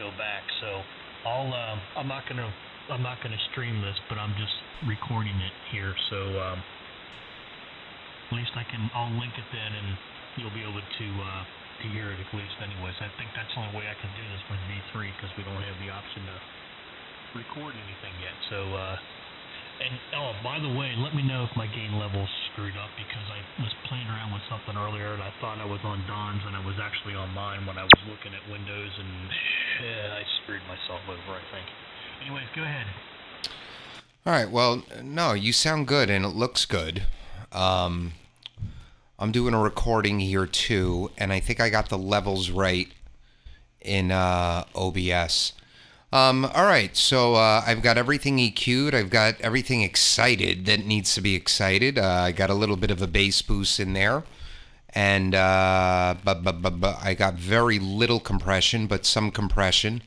go back. So I'm not gonna stream this, but I'm just recording it here. So at least I'll link it then, and you'll be able to hear it at least. Anyways, I think that's the only way I can do this with V3 because we don't have the option to record anything yet. So and by the way, let me know if my gain level's screwed up, because I was playing around with something earlier and I thought I was on Don's and I was actually on mine when I was looking at Windows, and I screwed myself over, I think. Anyways, go ahead. All right. Well, no, you sound good and it looks good. I'm doing a recording here too, and I think I got the levels right in OBS. All right, so I've got everything EQ'd. I've got everything excited that needs to be excited. I got a little bit of a bass boost in there, and I got very little compression, but some compression,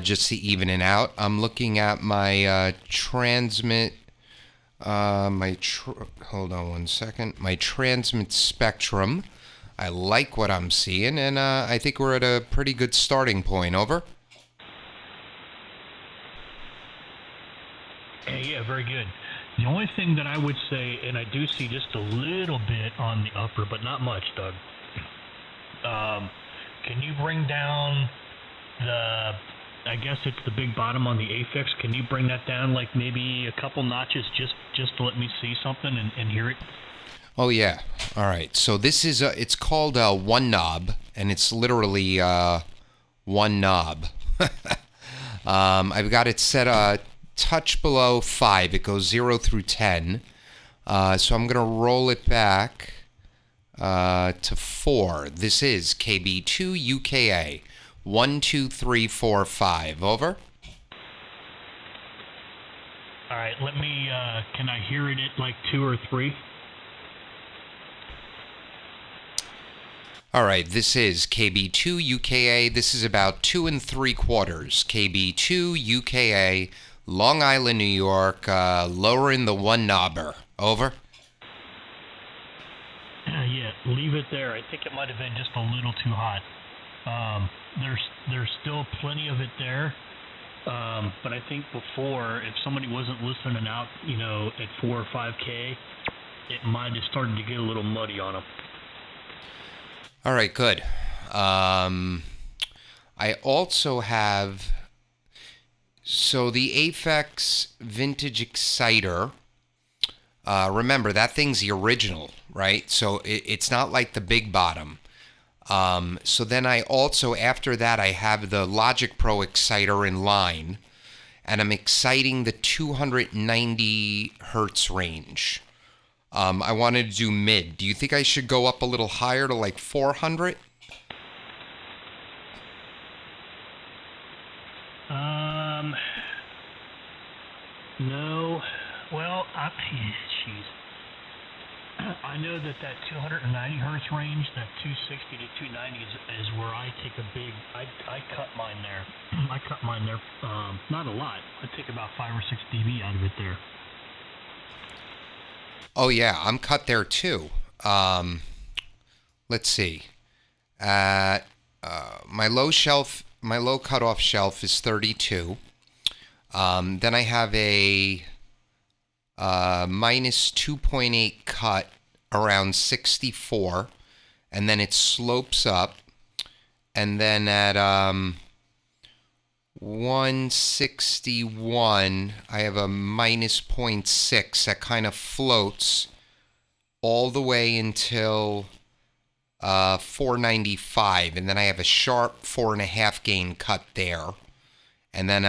just to even it out. I'm looking at my transmit. Hold on one second. My transmit spectrum. I like what I'm seeing, and I think we're at a pretty good starting point. Over. Yeah, very good. The only thing that I would say, and I do see just a little bit on the upper, but not much, Doug. Can you bring down I guess it's the big bottom on the affix. Can you bring that down like maybe a couple notches just to let me see something and hear it? Oh, yeah. All right. So this is, it's called one knob, and it's literally one knob. I've got it set touch below 5. It goes 0 through 10. So I'm going to roll it back to 4. This is KB2UKA 1, 2, 3, 4, 5. Over. All right. Let me. Can I hear it at like 2 or 3? All right, this is KB2UKA. This is about 2 3/4. KB2UKA, Long Island, New York, lowering the one knobber. Over. Yeah, leave it there. I think it might have been just a little too hot. There's still plenty of it there. But I think before, if somebody wasn't listening out, at 4 or 5K, it might have started to get a little muddy on them. All right, good. I also have, so the Aphex Vintage Exciter, remember, that thing's the original, right? So it's not like the big bottom. So then I also, after that, I have the Logic Pro Exciter in line, and I'm exciting the 290 hertz range. I wanted to do mid. Do you think I should go up a little higher to like 400? No. Well, jeez. I know that 290 hertz range, that 260 to 290 is where I take a big. I cut mine there. I cut mine there. Not a lot. I take about 5 or 6 dB out of it there. Oh yeah, I'm cut there too. Let's see. My low cutoff shelf is 32. Then I have a minus 2.8 cut around 64, and then it slopes up, and then at 161 I have a minus 0.6 that kind of floats all the way until 495, and then I have a sharp 4.5 gain cut there. And then,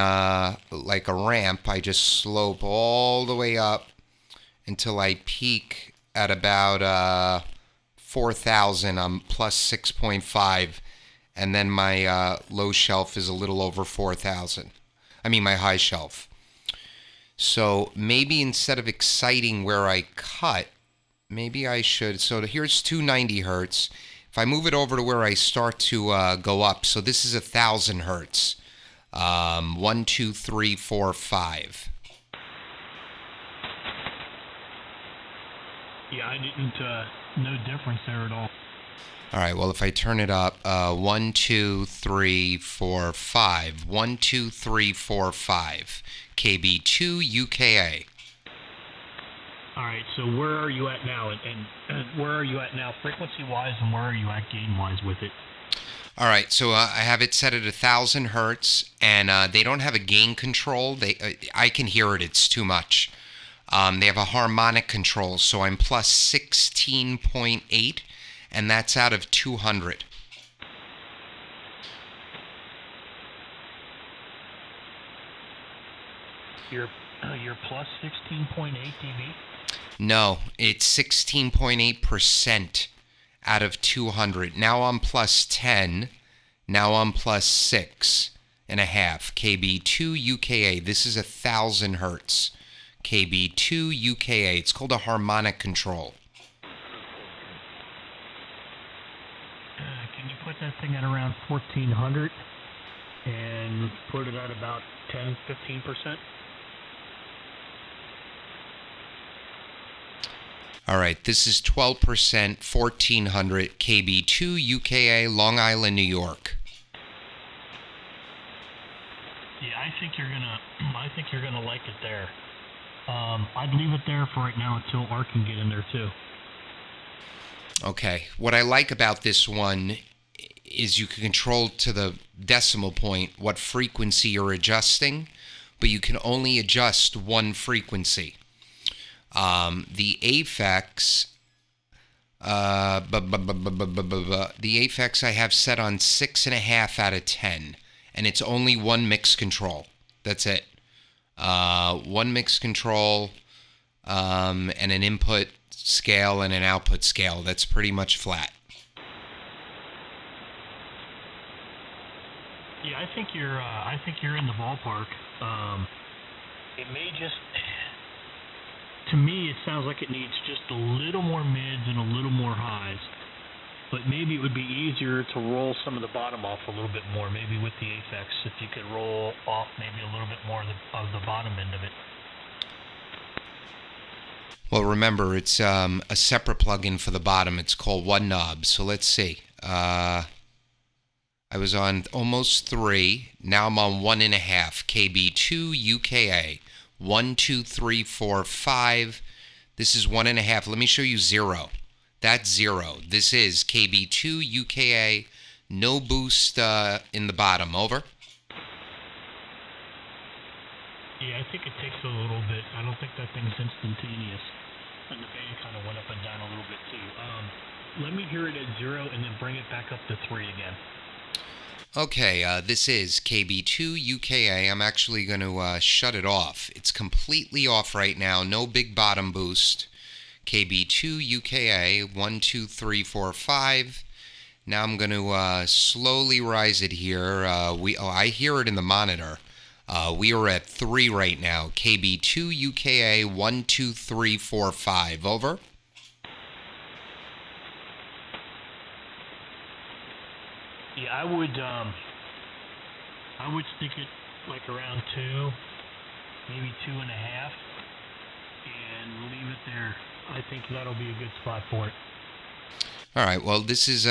like a ramp, I just slope all the way up until I peak at about 4,000. I'm plus 6.5. And then my low shelf is a little over 4,000. I mean, my high shelf. So maybe instead of exciting where I cut, maybe I should. So here's 290 hertz. If I move it over to where I start to go up, so this is 1,000 hertz. 1, 2, 3, 4, 5. Yeah, I didn't, no difference there at all. All right, well, if I turn it up, 1, 2, 3, 4, 5. 1, 2, 3, 4, 5. KB2UKA. All right, so where are you at now? And where are you at now frequency-wise, and where are you at gain-wise with it? All right, so I have it set at 1,000 hertz, and they don't have a gain control. I can hear it. It's too much. They have a harmonic control, so I'm plus 16.8, and that's out of 200. You're plus 16.8 dB? No, it's 16.8% out of 200. Now I'm plus 10. Now I'm plus 6.5. KB2UKA. This is 1,000 hertz. KB2UKA. It's called a harmonic control. Can you put that thing at around 1,400 and put it at about 10-15%? All right, this is 12%, 1,400, KB2UKA, Long Island, New York. Yeah, I think you're gonna like it there. I'd leave it there for right now until Art can get in there too. Okay, what I like about this one is you can control to the decimal point what frequency you're adjusting, but you can only adjust one frequency. The Aphex, the Aphex I have set on 6.5 out of 10, and it's only one mix control. That's it. One mix control, and an input scale and an output scale. That's pretty much flat. Yeah, I think you're in the ballpark. It may just. To me, it sounds like it needs just a little more mids and a little more highs. But maybe it would be easier to roll some of the bottom off a little bit more. Maybe with the Aphex, if you could roll off maybe a little bit more of the bottom end of it. Well, remember, it's a separate plugin for the bottom. It's called One Knob. So let's see. I was on almost 3. Now I'm on 1.5. KB2UKA. 1, 2, 3, 4, 5. This is 1.5. Let me show you 0. That's 0. This is KB2UKA. No boost in the bottom. Over. Yeah, I think it takes a little bit. I don't think that thing's instantaneous. And the band kind of went up and down a little bit too. Let me hear it at 0 and then bring it back up to 3 again. Okay, this is KB2UKA. I'm actually going to shut it off. It's completely off right now. No big bottom boost. KB2UKA. 1, 2, 3, 4, 5. Now I'm going to slowly rise it here. I hear it in the monitor. We are at 3 right now. KB2UKA. 1, 2, 3, 4, 5. Over. Yeah, I would stick it like around 2, maybe 2.5, and leave it there. I think that'll be a good spot for it. All right. Well, this is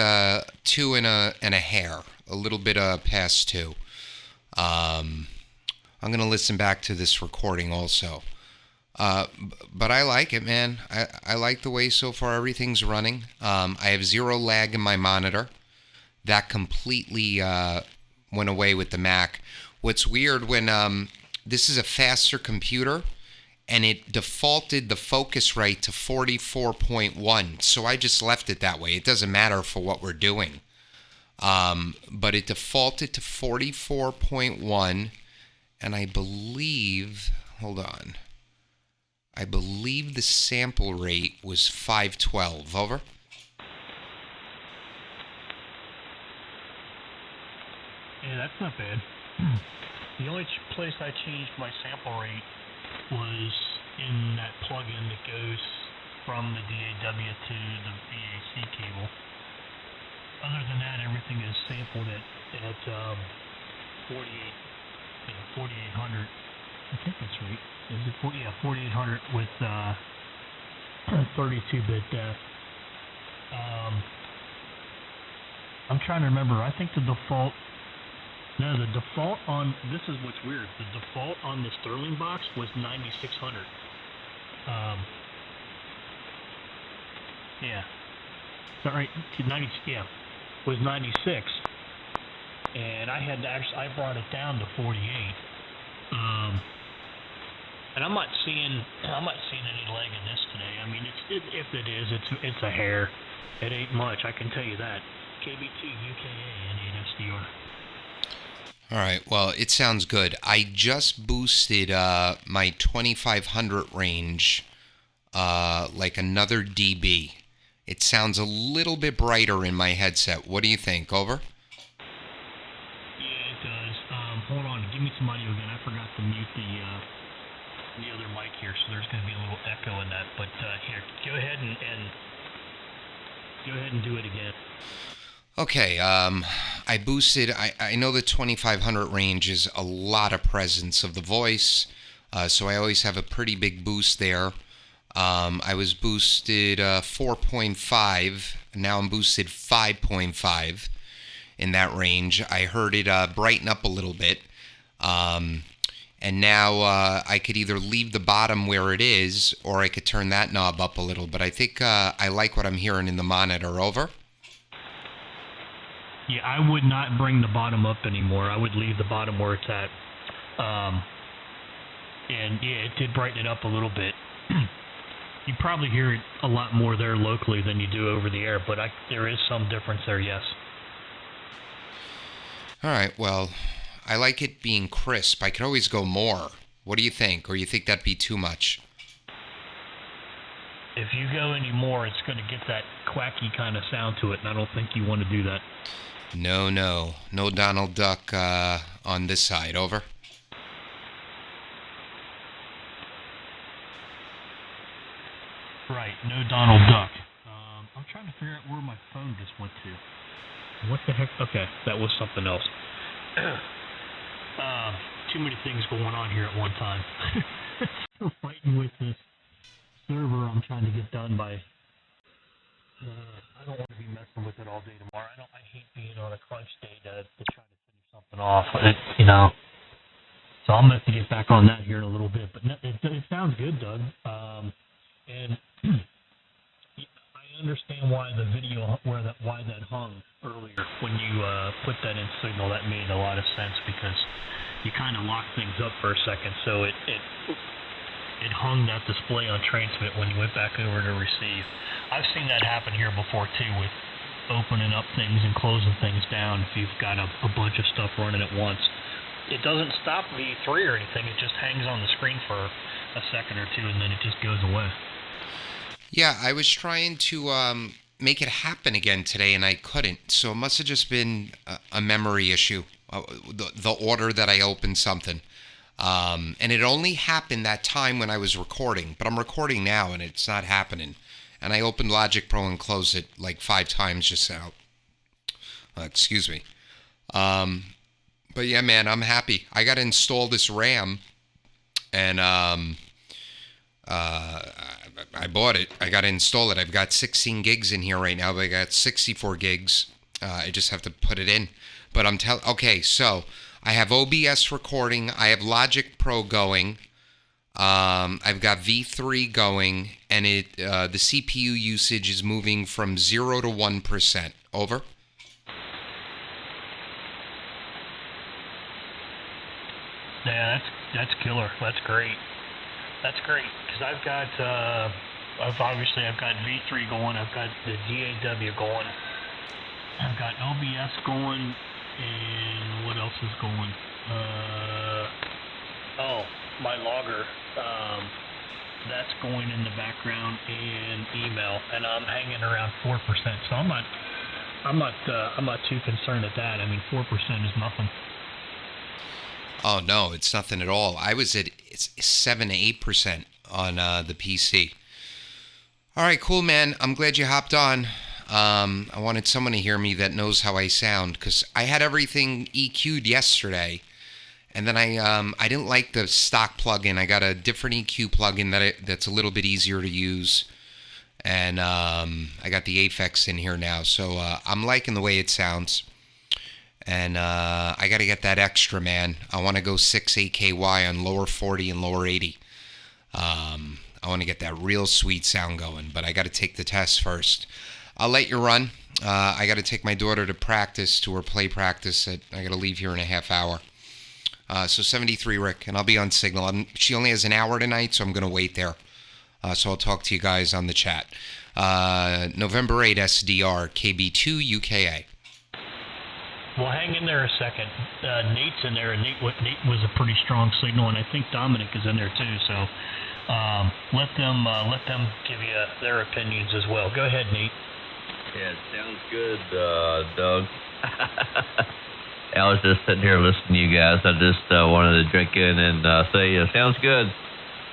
2 and a hair, a little bit past 2. I'm gonna listen back to this recording also. But I like it, man. I like the way so far everything's running. I have 0 lag in my monitor. That completely went away with the Mac. What's weird when this is a faster computer, and it defaulted the focus rate to 44.1, so I just left it that way. It doesn't matter for what we're doing. But it defaulted to 44.1, and I believe, hold on, I believe the sample rate was 512. Over. Yeah, that's not bad. The only place I changed my sample rate was in that plug-in that goes from the DAW to the VAC cable. Other than that, everything is sampled at 4800. I think that's right. Is it 4800 with 32-bit depth. I'm trying to remember. I think the default. No, the default on this is what's weird. The default on the Sterling box was 9600. Yeah. Is that right? 90. Yeah, was 96, and I had to actually I brought it down to 48. And I'm not seeing any leg in this today. I mean, if it is, it's a hair. It ain't much, I can tell you that. KB2UKA N8SDR. All right, well, it sounds good. I just boosted my 2500 range like another dB. It sounds a little bit brighter in my headset. What do you think? Over? Yeah, it does. Hold on, give me some audio again. I forgot to mute the other mic here, so there's going to be a little echo in that. But here, go ahead and do it again. Okay, I boosted. I know the 2500 range is a lot of presence of the voice, so I always have a pretty big boost there. I was boosted 4.5. Now I'm boosted 5.5 in that range. I heard it brighten up a little bit. And now I could either leave the bottom where it is, or I could turn that knob up a little. But I think I like what I'm hearing in the monitor. Over? Yeah, I would not bring the bottom up anymore. I would leave the bottom where it's at. And yeah, it did brighten it up a little bit. You probably hear it a lot more there locally than you do over the air, but there is some difference there, yes. All right, well, I like it being crisp. I could always go more. What do you think? Or you think that'd be too much? If you go any more, it's going to get that quacky kind of sound to it, and I don't think you want to do that. No Donald Duck on this side. Over? Right, no Donald Duck. I'm trying to figure out where my phone just went to. What the heck? Okay, that was something else. Too many things going on here at one time. Still fighting with this server I'm trying to get done by. I don't want to be messing with it all day tomorrow. I hate being on a crunch day to try to finish something off. So I'm going to have to get back on that here in a little bit. But it sounds good, Doug. And I understand why the video why that hung earlier when you put that in Signal. That made a lot of sense because you kind of locked things up for a second, so it hung that display on transmit when you went back over to receive. I've seen that happen here before too, with opening up things and closing things down if you've got a bunch of stuff running at once. It doesn't stop V3 or anything, it just hangs on the screen for a second or two and then it just goes away. Yeah, I was trying to make it happen again today and I couldn't, so it must have just been a memory issue, the order that I opened something. And it only happened that time when I was recording, but I'm recording now and it's not happening. And I opened Logic Pro and closed it like 5 times just now. Excuse me. But yeah, man, I'm happy. I got to install this RAM and I bought it. I got to install it. I've got 16 gigs in here right now, but I got 64 gigs. I just have to put it in. But okay, so I have OBS recording. I have Logic Pro going. I've got V3 going, and the CPU usage is moving from 0 to 1%. Over? Yeah, that's killer. That's great. That's great because I've got V3 going. I've got the DAW going. I've got OBS going, and what else is going? My logger. That's going in the background and email, and I'm hanging around 4%. So I'm not too concerned at that. I mean, 4% is nothing. Oh no, it's nothing at all. I was at 7 to 8% on the PC. All right, cool, man. I'm glad you hopped on. I wanted someone to hear me that knows how I sound because I had everything EQ'd yesterday, and then I didn't like the stock plugin. I got a different EQ plugin that's a little bit easier to use, And I got the Aphex in here now, so I'm liking the way it sounds. And I got to get that extra, man. I want to go 6 AKY on lower 40 and lower 80. I want to get that real sweet sound going, but I got to take the test first. I'll let you run. I got to take my daughter to practice, to her play practice. I got to leave here in a half hour. So 73, Rick, and I'll be on Signal. She only has an hour tonight, so I'm going to wait there. So I'll talk to you guys on the chat. November 8SDR, KB2UKA. Well, hang in there a second. Nate's in there, and Nate was a pretty strong signal, and I think Dominic is in there too. So let them give you their opinions as well. Go ahead, Nate. Yeah, it sounds good, Doug. I was just sitting here listening to you guys. I just wanted to drink in and say it sounds good,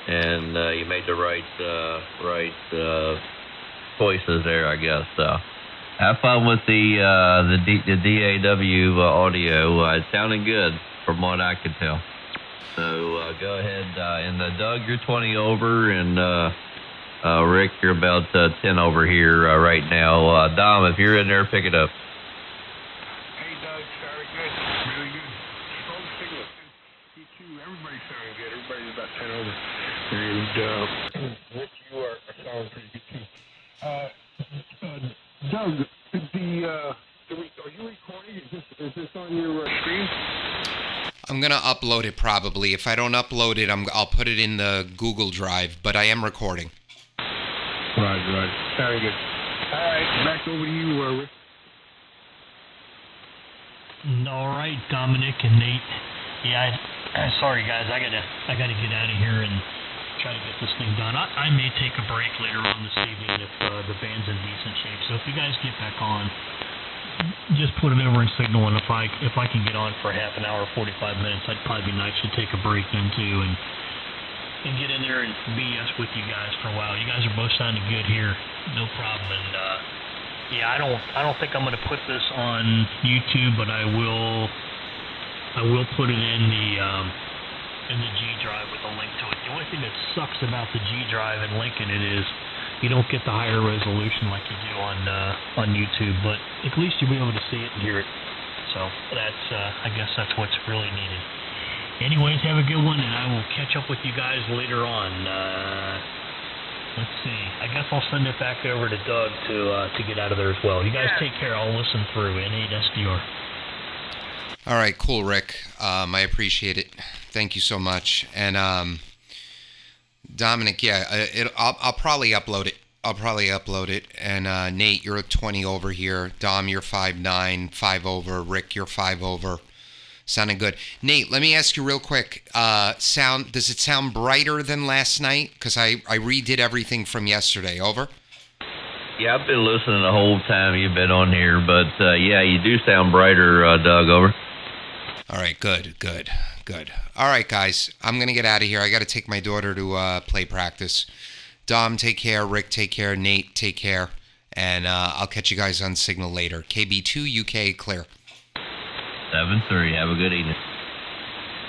and you made the right choices there, I guess. Have fun with the DAW audio. It's sounding good from what I could tell. So go ahead, and Doug, you're 20 over, and Rick, you're about 10 over here right now. Dom, if you're in there, pick it up. Hey, Doug, very good. Really good. Strong signal. You, everybody's sounding good. Everybody's about 10 over. And Rick, you are sounding pretty good too. Doug, are you recording? Is this on your screen? I'm going to upload it probably. If I don't upload it, I'll put it in the Google Drive, but I am recording. Right. Very good. All right, back over to you, Rick. All right, Dominic and Nate. Yeah, sorry guys, I gotta get out of here and try to get this thing done. I may take a break later on this evening if the band's in decent shape. So if you guys get back on, just put it over in Signal, and if I can get on for half an hour, 45 minutes, I'd probably be nice to take a break then too and get in there and BS with you guys for a while. You guys are both sounding good here, no problem. And yeah, I don't think I'm gonna put this on YouTube, but I will put it in the G drive with a link to it. The only thing that sucks about the G drive and linking it is you don't get the higher resolution like you do on YouTube, but at least you'll be able to see it and hear it. So that's I guess that's what's really needed. Anyways, have a good one, and I will catch up with you guys later on. Let's see. I guess I'll send it back over to Doug to get out of there as well. You guys take care. I'll listen through N8SDR. All right, cool, Rick. I appreciate it. Thank you so much. And Dominic, yeah, I'll probably upload it. And Nate, you're 20 over here. Dom, you're 5'9", 5 over. Rick, you're 5 over. Sounding good. Nate, let me ask you real quick. Does it sound brighter than last night? Because I redid everything from yesterday. Over? Yeah, I've been listening the whole time you've been on here, but yeah, you do sound brighter, Doug. Over. All right, good. All right, guys, I'm going to get out of here. I got to take my daughter to play practice. Dom, take care. Rick, take care. Nate, take care. And I'll catch you guys on Signal later. KB2UKA clear. 7-3. Have a good evening.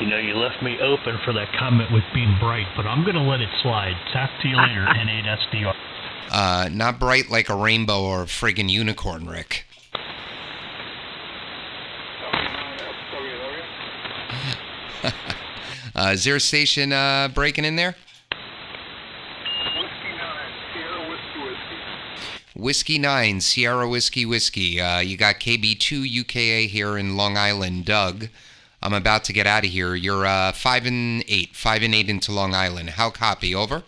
You know, you left me open for that comment with being bright, but I'm going to let it slide. Talk to you later, N8SDR. Not bright like a rainbow or a friggin' unicorn, Rick. Is there a station breaking in there? Whiskey 9, Sierra Whiskey. You got KB2UKA here in Long Island. Doug, I'm about to get out of here. You're 5 and 8 into Long Island. How copy? Over?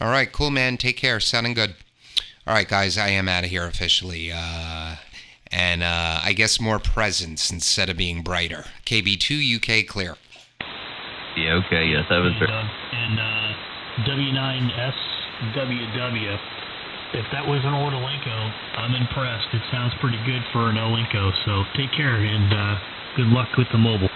All right, cool, man. Take care. Sounding good. All right, guys, I am out of here officially. And I guess more presence instead of being brighter. KB2UK clear. Yeah, okay, yes, I was there. And W9SWW, if that was an old Alinko, I'm impressed. It sounds pretty good for an Alinko. So take care and good luck with the mobile.